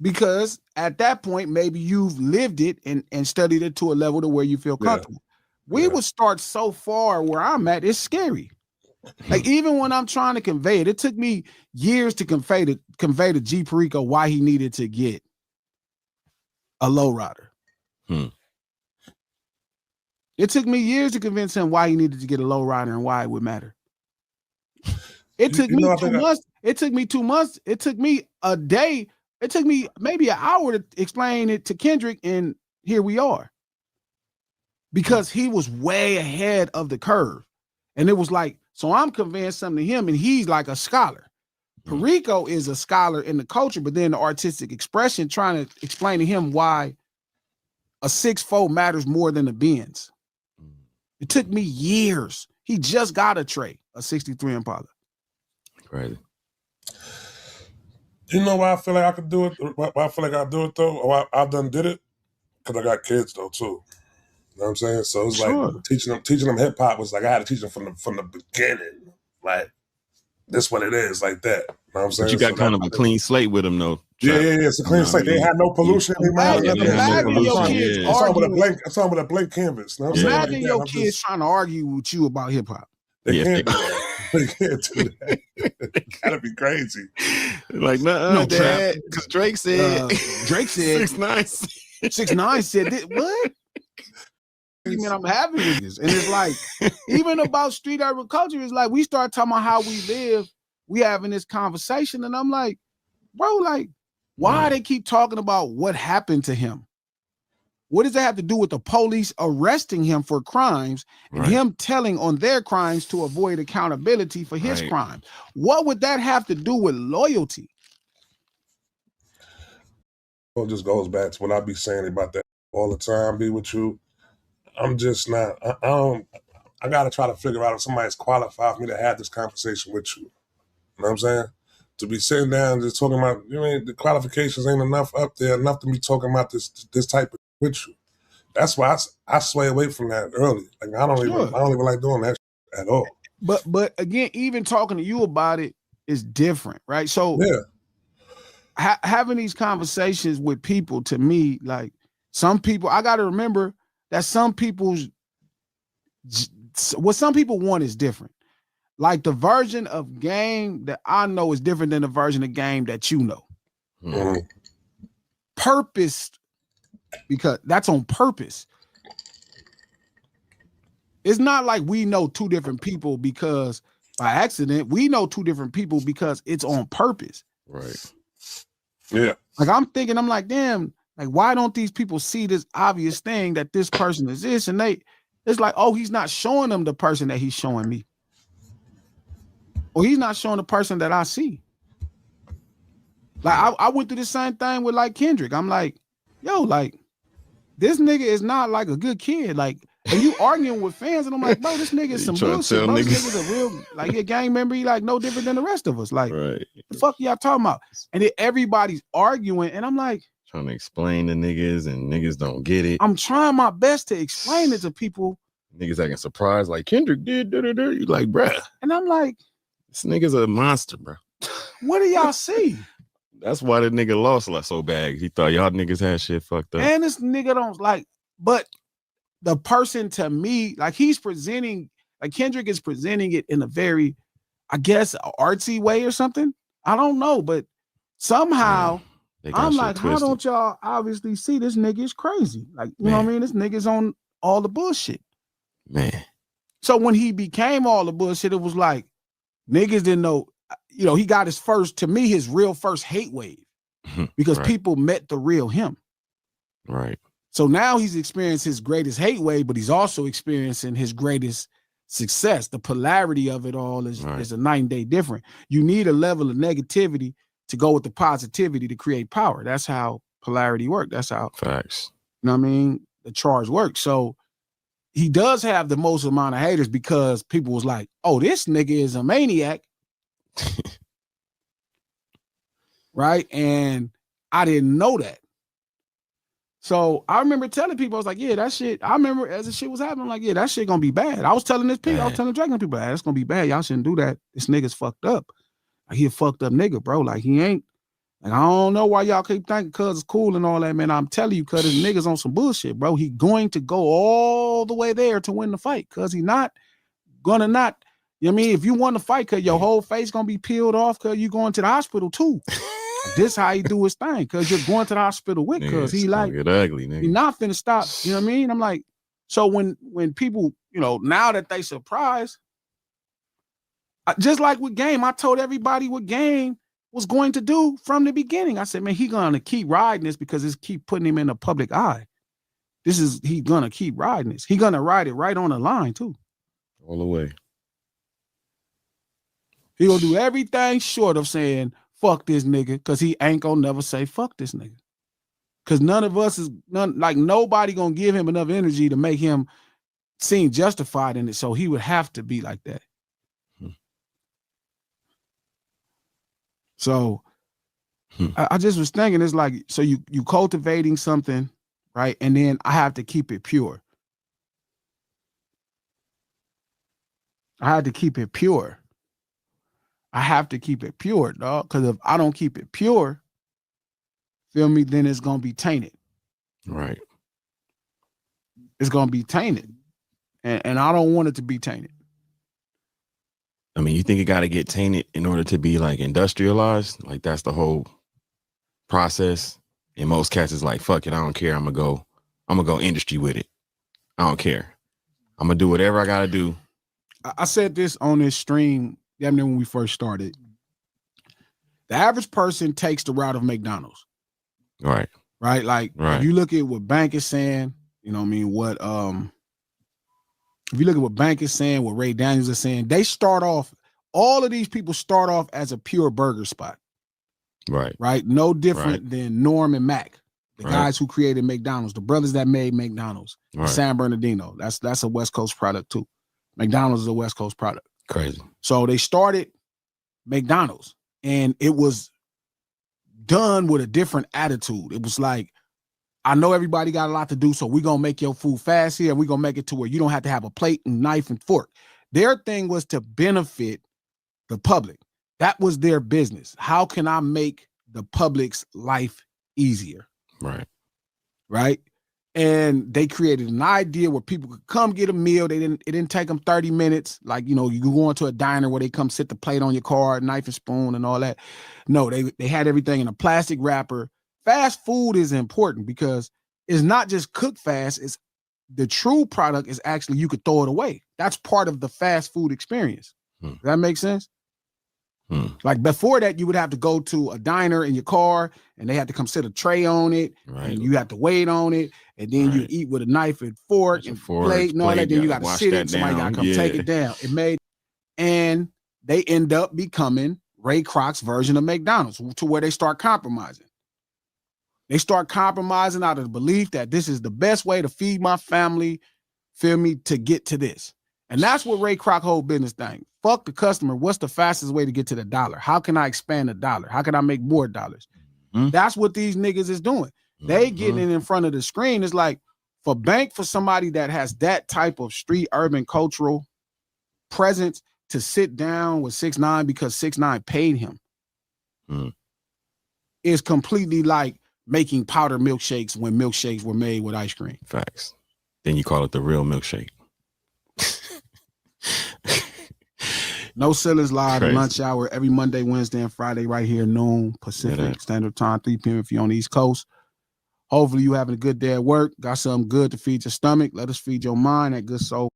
Because at that point, maybe you've lived it and studied it to a level to where you feel comfortable. We would start so far where I'm at, it's scary. Like even when I'm trying to convey it, it took me years to convey to G Perico why he needed to get a lowrider. It took me years to convince him why he needed to get a lowrider and why it would matter. It took me 2 months. It took me 2 months. It took me a day. It took me maybe an hour to explain it to Kendrick, and here we are. Because he was way ahead of the curve. And it was like, so I'm conveying something to him, and he's like a scholar. Perico is a scholar in the culture, but then the artistic expression, trying to explain to him why a 6'4" matters more than a Benz. It took me years. He just got a Trey, a 63 Impala. Crazy. You know why I feel like I could do it? Why I feel like I do it though? Or I done did it? Because I got kids though too. You know what I'm saying? So it's like teaching them hip hop was like I had to teach them from the beginning. Like this what it is, like that. You know what I'm saying? But you got kind of a clean slate with them though. Yeah, it's a clean slate. They had no pollution. Imagine your kids arguing. I'm talking with a blank canvas. You know what I'm Imagine saying? your kids trying to argue with you about hip hop. They can't do that. They can't do that. They gotta be crazy. Like, no, Dad, because Drake said 6ix9ine. 6ix9ine said this. What? You mean I'm having this? And it's like, even about street urban culture, it's like we start talking about how we live. We having this conversation, and I'm like, bro, like, why they keep talking about what happened to him? What does that have to do with the police arresting him for crimes and him telling on their crimes to avoid accountability for his crimes? What would that have to do with loyalty? Well, it just goes back to what I be saying about that all the time, be with you. I'm just not, I got to try to figure out if somebody's qualified for me to have this conversation with you. You know what I'm saying? To be sitting down and just talking about, you know, the qualifications ain't enough up there, enough to be talking about this type of with you. That's why I sway away from that early. Like I don't even like doing that at all. But again, even talking to you about it is different, right? So having these conversations with people, to me, like some people, I got to remember that what some people want is different. Like the version of game that I know is different than the version of game that you know. Mm-hmm. Purpose, because that's on purpose. It's not like we know two different people because by accident. We know two different people because it's on purpose. Right. Yeah. Like I'm thinking, I'm like, damn, like why don't these people see this obvious thing that this person is this? And it's like, oh, he's not showing them the person that he's showing me. Or he's not showing the person that I see. Like I went through the same thing with like Kendrick. I'm like, yo, like this nigga is not like a good kid. Like, and you arguing with fans, and I'm like, bro, this nigga is some bullshit. Bro, this nigga's a real, like, he a gang member. He like no different than the rest of us. Like, the fuck y'all talking about? And then everybody's arguing, and I'm like, trying to explain to niggas, and niggas don't get it. I'm trying my best to explain it to people. Niggas acting surprised, like Kendrick did. You like, bruh. And I'm like, this nigga's a monster, bro. What do y'all see? That's why the nigga lost like so bad. He thought y'all niggas had shit fucked up. And this nigga don't like, but the person to me, like he's presenting, like Kendrick is presenting it in a very, I guess, artsy way or something. I don't know, but somehow I'm like, how don't y'all obviously see this nigga is crazy? Like, you know what I mean? This nigga's on all the bullshit. Man. So when he became all the bullshit, it was like, niggas didn't know, you know, he got his real first hate wave because people met the real him. Right. So now he's experienced his greatest hate wave, but he's also experiencing his greatest success. The polarity of it all is a night and day different. You need a level of negativity to go with the positivity to create power. That's how polarity works. That's how facts. You know what I mean? The charge works. So he does have the most amount of haters because people was like, oh, this nigga is a maniac. Right? And I didn't know that. So I remember telling people, I was like, yeah, that shit, I remember as the shit was happening, like, yeah, that shit gonna be bad. I was telling people, I was telling Dragon people, that's gonna be bad. Y'all shouldn't do that. This nigga's fucked up. Like, he a fucked up nigga, bro. Like, he ain't Like, I don't know why y'all keep thinking cuz it's cool and all that, man. I'm telling you, cuz this nigga's on some bullshit, bro. He going to go all the way there to win the fight, cuz he not gonna not. You know what I mean? If you want to fight, cuz your whole face gonna be peeled off, cuz you going to the hospital too. This how he do his thing, cuz you're going to the hospital with, cuz he like get ugly, nigga. He not finna stop. You know what I mean? I'm like, so when people, you know, now that they surprised, just like with Game, I told everybody what Game was going to do from the beginning. I said, man, he gonna keep riding this because it's keep putting him in the public eye. He gonna keep riding this. He gonna ride it right on the line too. All the way. He gonna do everything short of saying, fuck this nigga, because he ain't gonna never say fuck this nigga. Because nobody gonna give him enough energy to make him seem justified in it. So he would have to be like that. So I just was thinking, it's like, so you cultivating something, right? And then I have to keep it pure. I had to keep it pure. I have to keep it pure, dog. Because if I don't keep it pure, feel me, then it's gonna be tainted. Right. It's gonna be tainted. And I don't want it to be tainted. I mean, you think it got to get tainted in order to be like industrialized? Like that's the whole process. And most cats is like, fuck it, I don't care. I'm gonna go industry with it. I don't care. I'm gonna do whatever I gotta do. I said this on this stream, when we first started. The average person takes the route of McDonald's. Right. Right? Like if you look at what Bank is saying, you know what I mean, what if you look at what Bank is saying, what Ray Daniels is saying, all of these people start off as a pure burger spot. Right. Right? No different than Norm and Mac, the guys who created McDonald's, the brothers that made McDonald's, San Bernardino. That's a West Coast product too. McDonald's is a West Coast product. Crazy. So they started McDonald's and it was done with a different attitude. It was like, I know everybody got a lot to do, so we're going to make your food fast here and we're going to make it to where you don't have to have a plate and knife and fork. Their thing was to benefit the public. That was their business. How can I make the public's life easier? Right. Right? And they created an idea where people could come get a meal. It didn't take them 30 minutes. Like, you know, you go into a diner where they come sit the plate on your car, knife and spoon and all that. No, they had everything in a plastic wrapper. Fast food is important because it's not just cook fast. It's the true product is actually you could throw it away. That's part of the fast food experience. Does that make sense? Like before that, you would have to go to a diner in your car and they had to come set a tray on it and you have to wait on it. And then you eat with a knife and fork and plate and all that. Then you got to sit it. Somebody got to come take it down. And they end up becoming Ray Kroc's version of McDonald's to where they start compromising. They start compromising out of the belief that this is the best way to feed my family, feel me, to get to this. And that's what Ray Kroc whole business thing. Fuck the customer. What's the fastest way to get to the dollar? How can I expand the dollar? How can I make more dollars? That's what these niggas is doing. They getting it in front of the screen. It's like for somebody that has that type of street urban cultural presence to sit down with 6ix9ine because 6ix9ine paid him is completely like making powder milkshakes when milkshakes were made with ice cream. Facts. Then you call it the real milkshake. No Ceilings Live, lunch hour, every Monday, Wednesday, and Friday, right here, noon Pacific Standard Time, 3 p.m. if you're on the East Coast. Hopefully you having a good day at work. Got something good to feed your stomach. Let us feed your mind. That good soul.